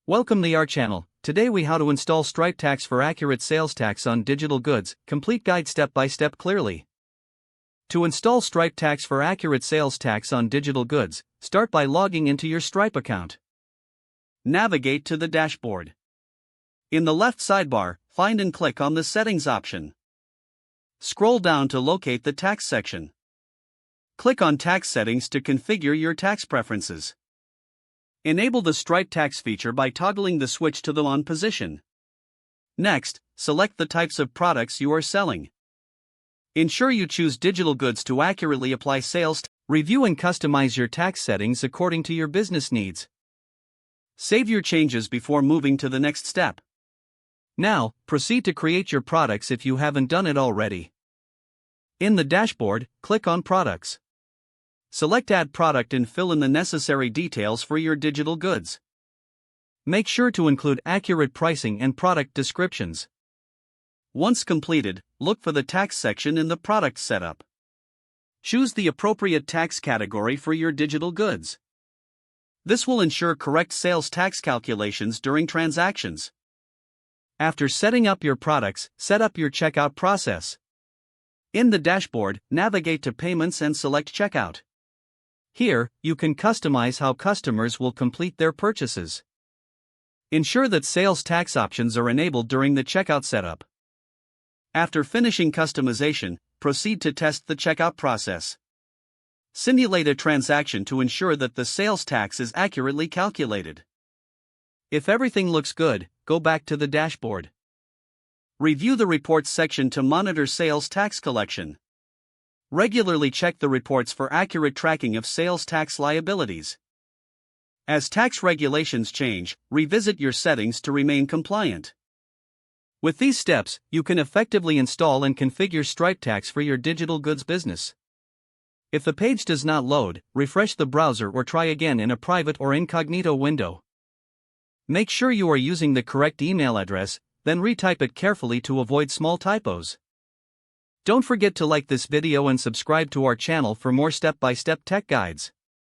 Welcome to our channel. Today we how to install Stripe Tax for accurate sales tax on digital goods, complete guide step by step clearly. To install Stripe Tax for accurate sales tax on digital goods, start by logging into your Stripe account. Navigate to the dashboard. In the left sidebar, find and click on the Settings option. Scroll down to locate the Tax section. Click on Tax Settings to configure your tax preferences. Enable the Stripe Tax feature by toggling the switch to the on position. Next, select the types of products you are selling. Ensure you choose digital goods to accurately apply sales tax. Review and customize your tax settings according to your business needs. Save your changes before moving to the next step. Now, proceed to create your products if you haven't done it already. In the dashboard, click on Products. Select Add Product and fill in the necessary details for your digital goods. Make sure to include accurate pricing and product descriptions. Once completed, look for the tax section in the product setup. Choose the appropriate tax category for your digital goods. This will ensure correct sales tax calculations during transactions. After setting up your products, set up your checkout process. In the dashboard, navigate to Payments and select Checkout. Here, you can customize how customers will complete their purchases. Ensure that sales tax options are enabled during the checkout setup. After finishing customization, proceed to test the checkout process. Simulate a transaction to ensure that the sales tax is accurately calculated. If everything looks good, go back to the dashboard. Review the Reports section to monitor sales tax collection. Regularly check the reports for accurate tracking of sales tax liabilities. As tax regulations change, revisit your settings to remain compliant. With these steps, you can effectively install and configure Stripe Tax for your digital goods business. If the page does not load, refresh the browser or try again in a private or incognito window. Make sure you are using the correct email address, then retype it carefully to avoid small typos. Don't forget to like this video and subscribe to our channel for more step-by-step tech guides.